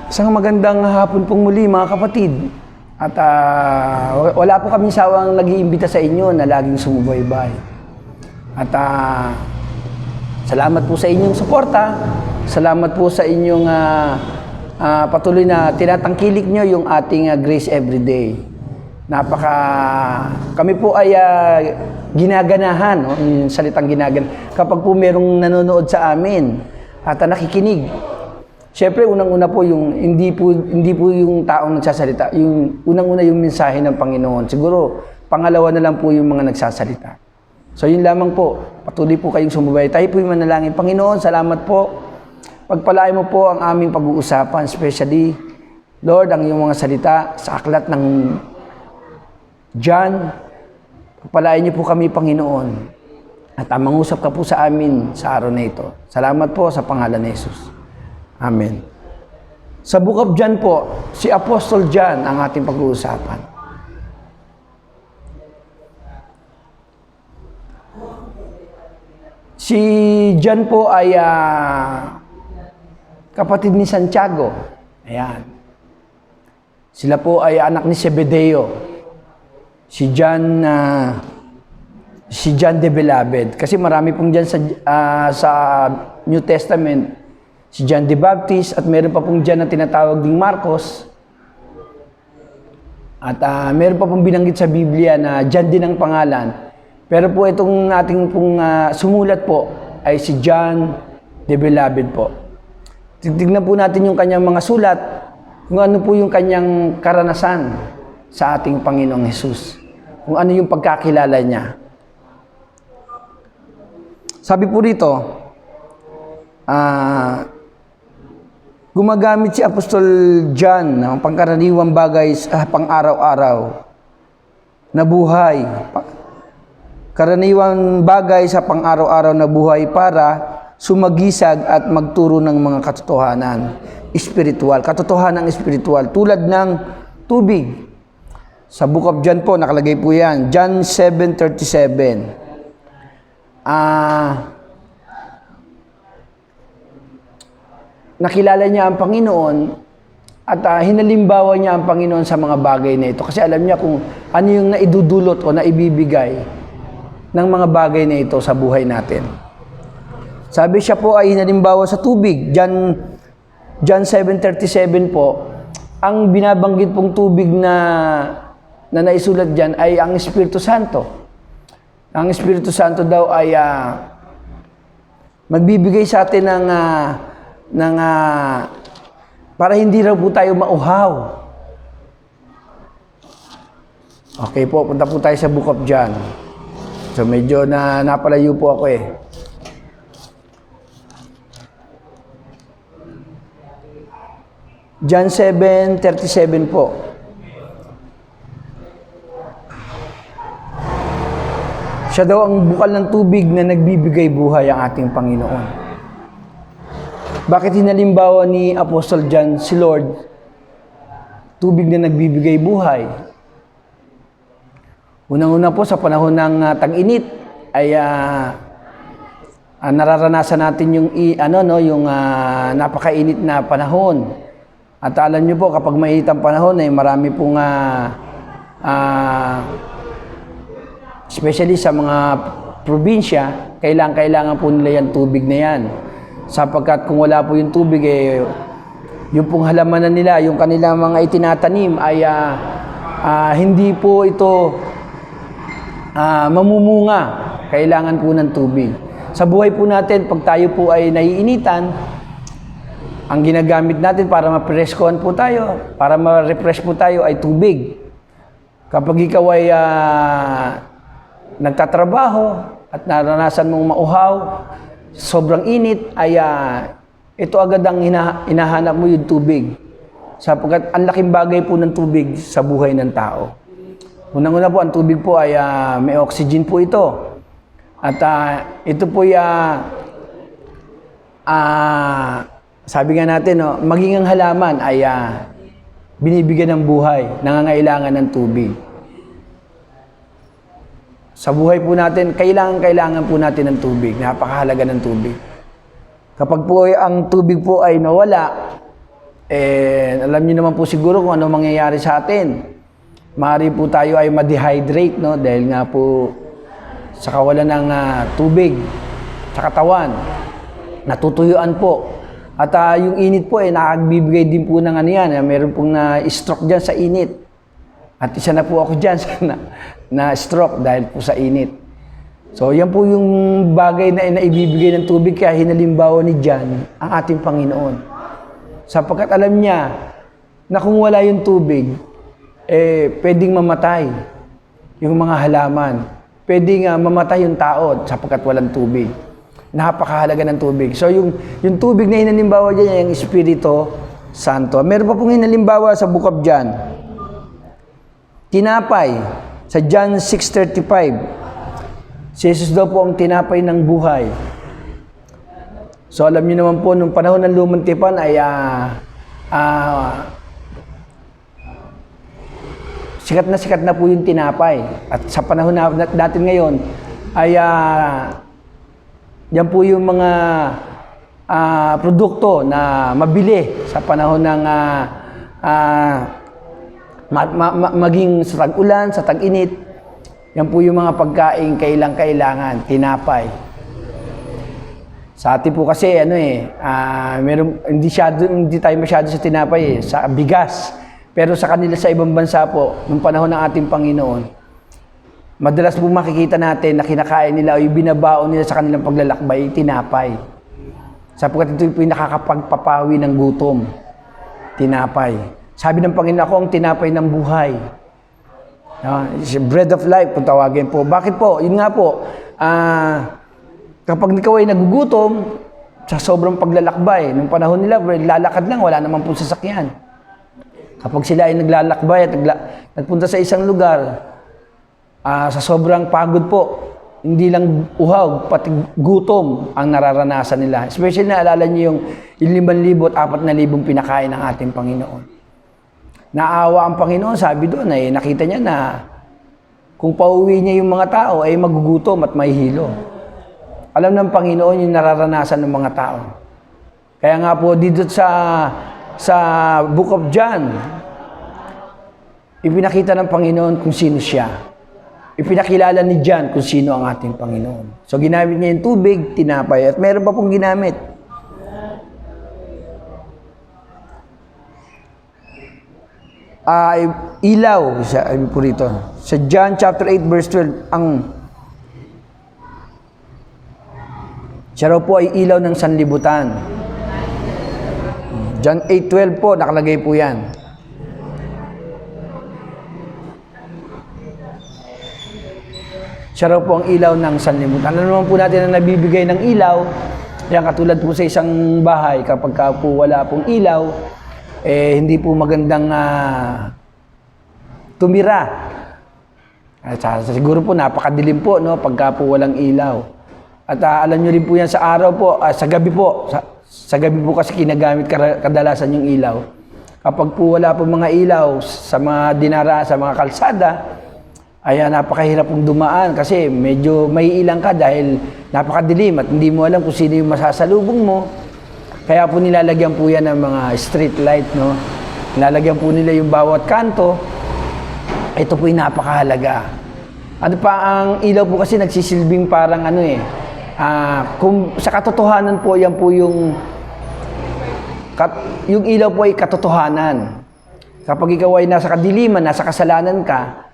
Isang magandang hapon pong muli mga kapatid. At wala po kami sawang nag-iimbita sa inyo na laging sumubaybay. At salamat po sa inyong suporta. Salamat po sa inyong patuloy na tinatangkilik nyo yung ating Grace Everyday. Kami po ay ginaganahan, no? Yung salitang ginaganahan. Kapag po merong nanonood sa amin at nakikinig, siyempre unang-una po yung hindi po yung taong nagsasalita, yung unang-una yung mensahe ng Panginoon. Siguro pangalawa na lang po yung mga nagsasalita. So yun lamang po. Patuloy po kayong sumubay. Tayo po yung manalangin. Panginoon, salamat po. Pagpalain mo po ang aming pag-uusapan, especially Lord, ang iyong mga salita sa aklat ng John. Pagpalain niyo po kami, Panginoon. At mangusap ka po sa amin sa araw na ito. Salamat po sa pangalan ni Jesus. Amen. Sa Book of John po, si Apostle John ang ating pag-uusapan. Si John po ay kapatid ni Santiago. Ayan. Sila po ay anak ni Zebedeo. Si John the Beloved. Kasi marami pong John sa New Testament. Si John the Baptist at meron pa pong John na tinatawag ding Marcos. At meron pa pong binanggit sa Biblia na John din ang pangalan. Pero po itong ating pong sumulat po ay si John the Beloved po. Tignan po natin yung kanyang mga sulat, kung ano po yung kanyang karanasan sa ating Panginoong Hesus. Kung ano yung pagkakilala niya. Sabi po rito, gumagamit si Apostol John ng pangkaraniwang bagay sa pang-araw-araw na buhay. Karaniwang bagay sa pang-araw-araw na buhay para sumagisag at magturo ng mga katotohanan espiritual. Katotohanan espiritual tulad ng tubig. Sa Book of John po, nakalagay po yan. John 7:37. Nakilala niya ang Panginoon at hinalimbawa niya ang Panginoon sa mga bagay na ito. Kasi alam niya kung ano yung naidudulot o naibibigay ng mga bagay na ito sa buhay natin. Sabi siya po ay hinalimbawa sa tubig. John 7:37 po, ang binabanggit pong tubig na naisulat dyan ay ang Espiritu Santo. Ang Espiritu Santo daw ay magbibigay sa atin ng para hindi raw po tayo mauhaw. Okay po, punta po tayo sa Book of John. So medyo napalayo po ako eh. John 7:37 po. Siya daw ang bukal ng tubig na nagbibigay buhay ang ating Panginoon. Bakit hinalimbawa ni Apostle John si Lord? Tubig na nagbibigay buhay. Unang-una po sa panahon ng tag-init ay nararanasan natin yung napakainit na panahon. At alam niyo po kapag mainit ang panahon ay marami pong especially sa mga probinsya, kailangan po nila yung tubig na yan. Sapagkat kung wala po yung tubig, yung pong halamanan nila, yung kanilang mga itinatanim ay hindi po ito mamumunga. Kailangan po ng tubig. Sa buhay po natin, pag tayo po ay naiinitan, ang ginagamit natin para ma-preskohan po tayo, para ma-refresh po tayo ay tubig. Kapag ikaw ay nagtatrabaho at naranasan mong mauhaw, sobrang init, ay ito agad ang hinahanap mo yung tubig. Sapagkat ang laking bagay po ng tubig sa buhay ng tao. Unang-una po, ang tubig po ay may oxygen po ito. At ito po ay sabi nga natin, maging ang halaman ay binibigyan ng buhay, nangangailangan ng tubig. Sa buhay po natin, kailangan po natin ng tubig. Napakahalaga ng tubig. Kapag po ang tubig po ay nawala, Alam niyo naman po siguro kung ano mangyayari sa atin. Maaari po tayo ay ma-dehydrate, no? Dahil nga po sa kawalan ng tubig sa katawan. Natutuyuan po. At yung init po, nakagbibigay din po ng ano yan. Meron pong na-stroke dyan sa init. At isa na po ako dyan na-stroke dahil po sa init. So, yan po yung bagay na naibibigay ng tubig kaya hinalimbawa ni John ang ating Panginoon. Sapagkat alam niya na kung wala yung tubig, pwedeng mamatay yung mga halaman. Pwedeng mamatay yung tao sapagkat walang tubig. Napakahalaga ng tubig. So, yung tubig na hinalimbawa dyan, yung Espiritu Santo. Meron pa pong hinalimbawa sa Book of John. Tinapay, sa John 6:35. Si Jesus daw po ang tinapay ng buhay. So alam niyo naman po, nung panahon ng lumang tipan ay sikat na po yung tinapay. At sa panahon natin ngayon ay yan po yung mga produkto na mabili sa panahon ng maging sa tag-ulan, sa tag-init. Yan po yung mga pagkain kailangan, tinapay. Sa atin po kasi hindi tayo masyado sa tinapay sa bigas. Pero sa kanila sa ibang bansa po, nung panahon ng ating Panginoon, madalas po makikita natin na kinakain nila o yung binabaon nila sa kanilang paglalakbay, tinapay. Sapagkat ito po yung nakakapagpapawi ng gutom, tinapay. Sabi ng Panginoon, ako ang tinapay ng buhay. Bread of life, kung tawagin po. Bakit po? Yun nga po, kapag ikaw ay nagugutom, sa sobrang paglalakbay, nung panahon nila, lalakad lang, wala naman po sasakyan. Kapag sila ay naglalakbay at nagpunta sa isang lugar, sa sobrang pagod po, hindi lang uhaw, pati gutom ang nararanasan nila. Especially naalala niyo yung 5,000 at 4,000 pinakain ng ating Panginoon. Naawa ang Panginoon, sabi doon, nakita niya na kung pauwi niya yung mga tao, ay magugutom at mahihilo. Alam ng Panginoon yung nararanasan ng mga tao. Kaya nga po dito sa Book of John, ipinakita ng Panginoon kung sino siya. Ipinakilala ni John kung sino ang ating Panginoon. So ginamit niya yung tubig, tinapay, at meron pa pong ginamit. Ilaw, sabi po rito. Sa John chapter 8 verse 12, siya raw po ay ilaw ng sanlibutan. John 8:12 po, nakalagay po yan. Siya raw po ang ilaw ng sanlibutan. Alam naman po natin na nabibigay ng ilaw, yan katulad po sa isang bahay, kapag po wala pong ilaw, hindi po magandang tumira. Siguro po napakadilim po, no, pagka po walang ilaw. At alam nyo rin po yan sa araw po, sa gabi po. Sa gabi po kasi kinagamit kadalasan yung ilaw. Kapag po wala po mga ilaw sa mga dinara, sa mga kalsada, ay napakahirap pong dumaan kasi medyo may ilang ka dahil napakadilim at hindi mo alam kung sino yung masasalubong mo. Kaya po nilalagyan po yan ng mga street light, no? Nilalagyan po nila yung bawat kanto. Ito po yung napakahalaga. Ano pa, ang ilaw po kasi nagsisilbing parang kung sa katotohanan po, yan po yung ilaw po ay katotohanan. Kapag ikaw ay nasa kadiliman, nasa kasalanan ka,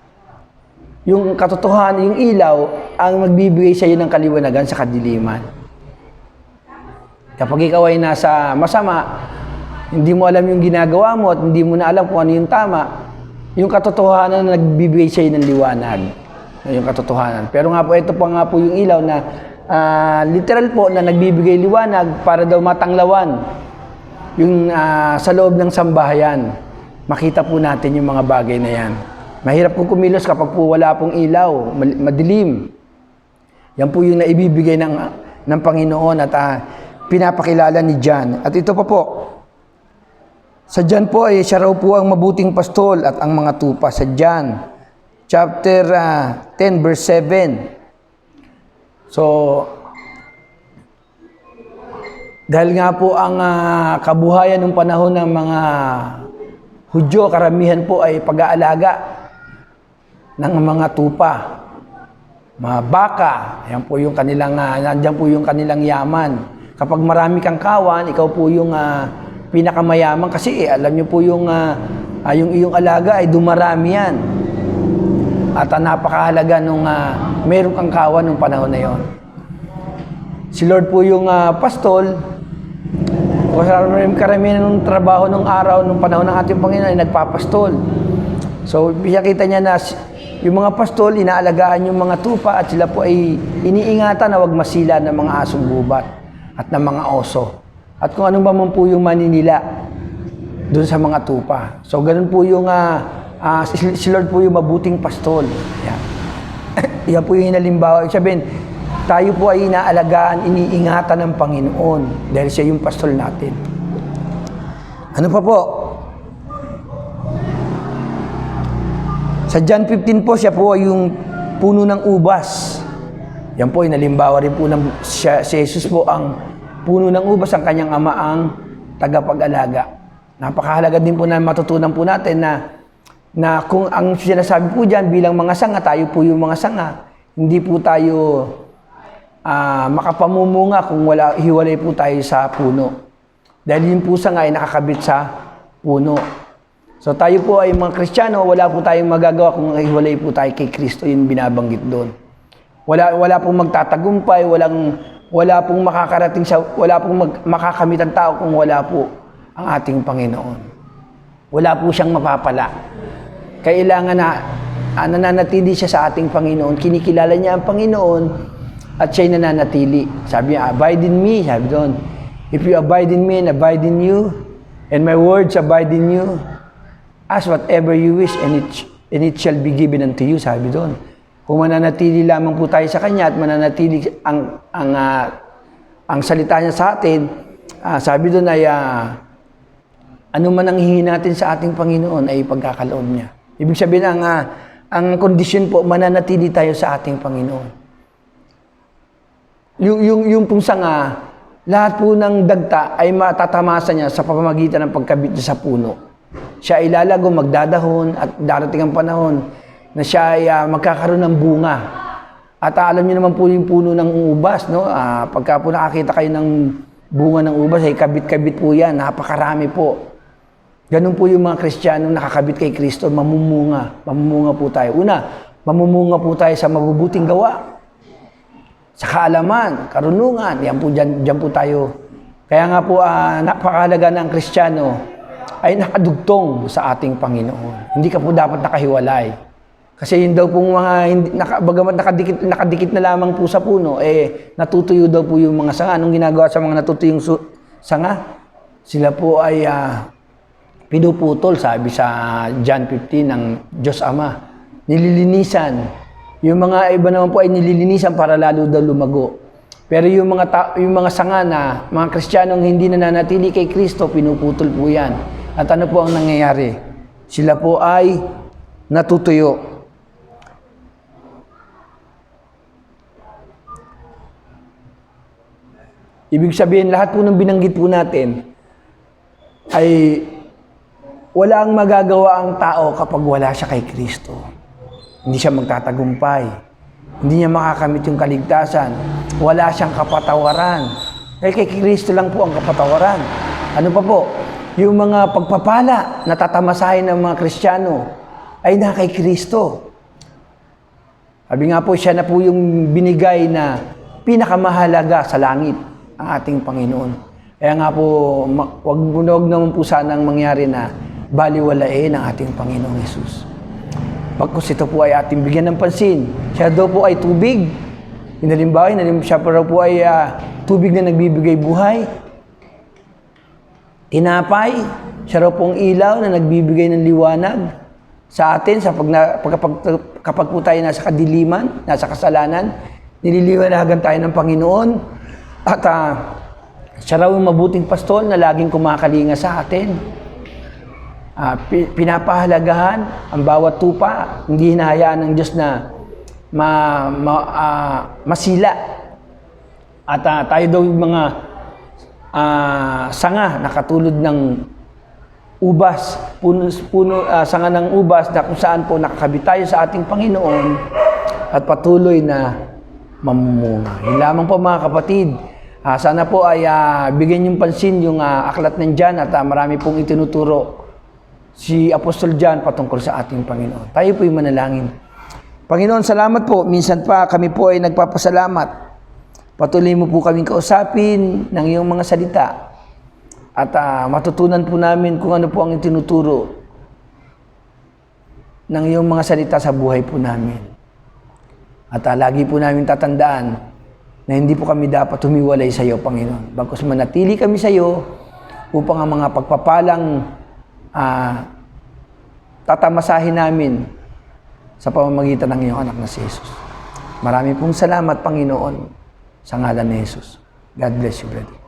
yung katotohanan, yung ilaw, ang magbibigay sa iyo ng kaliwanagan sa kadiliman. Kapag ikaw ay nasa masama, hindi mo alam yung ginagawa mo at hindi mo na alam kung ano yung tama, yung katotohanan na nagbibigay sa iyo ng liwanag. Yung katotohanan. Pero nga po, ito pa nga po yung ilaw na literal po na nagbibigay liwanag para daw matanglawan yung sa loob ng sambahayan. Makita po natin yung mga bagay na yan. Mahirap po kumilos kapag po wala pong ilaw, madilim. Yan po yung naibibigay ng Panginoon at pinapakilala ni John. At ito pa po, sa John po ay siya raw po ang mabuting pastol at ang mga tupa. Sa John chapter 10 verse 7. So, Dahil nga po ang kabuhayan ng panahon ng mga Hudyo, karamihan po ay pag-aalaga ng mga tupa, mga baka. Yan po yung kanilang, nandiyan po yung kanilang yaman. Kapag marami kang kawan, ikaw po yung pinakamayaman kasi alam niyo po yung iyong alaga ay dumarami yan. At napakahalaga nung meron kang kawan nung panahon na yon. Si Lord po yung pastol. Karamihan ng trabaho nung araw, nung panahon ng ating Panginoon ay nagpapastol. So, kita niya na yung mga pastol, inaalagaan yung mga tupa at sila po ay iniingatan na wag masila ng mga asong gubat at ng mga oso. At kung anong ba man po yung maninila doon sa mga tupa. So, ganun po yung, si Lord po yung mabuting pastol. Yan. Yan po yung hinalimbawa. Sabihin, tayo po ay inaalagaan, iniingatan ng Panginoon dahil siya yung pastol natin. Ano pa po? Sa John 15 po, siya po ay yung puno ng ubas. Yan po, inalimbawa rin po ng si Jesus po ang puno ng ubas, ang kanyang ama ang tagapag-alaga. Napakahalaga din po na matutunan po natin na kung ang sinasabi po dyan bilang mga sanga, tayo po yung mga sanga, hindi po tayo makapamumunga kung hiwalay po tayo sa puno. Dahil yung pusa nga ay nakakabit sa puno. So tayo po ay mga Kristiyano, wala po tayong magagawa kung hiwalay po tayo kay Kristo, yung binabanggit doon. Wala pong magtatagumpay, wala pong makakarating wala pong makakamit ang tao kung wala po ang ating Panginoon. Wala po siyang mapapala. Kailangan na nananatili siya sa ating Panginoon, kinikilala niya ang Panginoon, at siya'y nananatili. Sabi niya, abide in me. Sabi doon, if you abide in me and abide in you, and my words abide in you, ask whatever you wish, and it shall be given unto you. Sabi doon. Kung mananatili lamang po tayo sa Kanya at mananatili ang salita niya sa atin, sabi doon ay, ano man ang hihingi natin sa ating Panginoon ay pagkakaloon niya. Ibig sabihin, ang kondisyon po, mananatili tayo sa ating Panginoon. Yung pong sanga, lahat po ng dagta ay matatamasa niya sa pamamagitan ng pagkabit niya sa puno. Siya ay lalago, magdadahon, at darating ang panahon na siya ay magkakaroon ng bunga. At alam niyo naman po yung puno ng ubas, no? Pagka po nakakita kayo ng bunga ng ubas, ay kabit-kabit po yan, napakarami po. Ganun po yung mga Kristiyano nakakabit kay Kristo, mamumunga. Mamumunga po tayo. Una, mamumunga po tayo sa mabubuting gawa. Sa kaalaman, karunungan, yan po dyan po tayo. Kaya nga po, napakahalaga ng Kristiyano ay nakadugtong sa ating Panginoon. Hindi ka po dapat nakahiwalay. Kasi yun daw pong bagamat nakadikit na lamang po sa puno, natutuyo daw po yung mga sanga. Anong ginagawa sa mga natutuyong sanga? Sila po ay pinuputol, sabi sa John 15 ng Diyos Ama. Nililinisan. Yung mga iba naman po ay nililinisan para lalo daw lumago. Pero yung mga sanga na, mga Kristiyanong hindi nananatili kay Kristo, pinuputol po yan. At ano po ang nangyayari? Sila po ay natutuyo. Ibig sabihin, lahat po ng binanggit po natin ay wala ang magagawa ang tao kapag wala siya kay Kristo. Hindi siya magtatagumpay. Hindi niya makakamit yung kaligtasan. Wala siyang kapatawaran. Kay Kristo lang po ang kapatawaran. Ano pa po? Yung mga pagpapala na tatamasahin ng mga Kristiyano ay na kay Kristo. Sabi nga po, siya na po yung binigay na pinakamahalaga sa langit, ang ating Panginoon. Kaya nga po, wag naman po sanang mangyari na baliwalain ang ating Panginoong Hesus. Pagkus ito po ay ating bigyan ng pansin. Siya daw po ay tubig. Inalimbawa, siya po ay tubig na nagbibigay buhay. Tinapay, siya raw pong ilaw na nagbibigay ng liwanag sa atin kapag po tayo nasa kadiliman, nasa kasalanan, nililiwanagan tayo ng Panginoon. At siya raw yung mabuting pastol na laging kumakalinga sa atin. Pinapahalagahan ang bawat tupa, hindi hinahayaan ng Diyos na masila. At tayo daw yung mga sanga na katulad ng ubas, sanga ng ubas na kung saan po nakakabit tayo sa ating Panginoon at patuloy na mamumunga. Yun lamang po mga kapatid. Sana po ay bigyan niyong pansin yung aklat ng John at marami pong itinuturo si Apostol John patungkol sa ating Panginoon. Tayo po'y manalangin. Panginoon, salamat po. Minsan pa kami po ay nagpapasalamat. Patuloy mo po kaming kausapin ng iyong mga salita. At matutunan po namin kung ano po ang itinuturo ng iyong mga salita sa buhay po namin. At lagi po namin tatandaan na hindi po kami dapat humiwalay sa iyo, Panginoon. Bagkus manatili kami sa iyo upang ang mga pagpapalang tatamasahin namin sa pamamagitan ng iyong anak na si Jesus. Marami pong salamat, Panginoon, sa ngalan ni Jesus. God bless you, brother.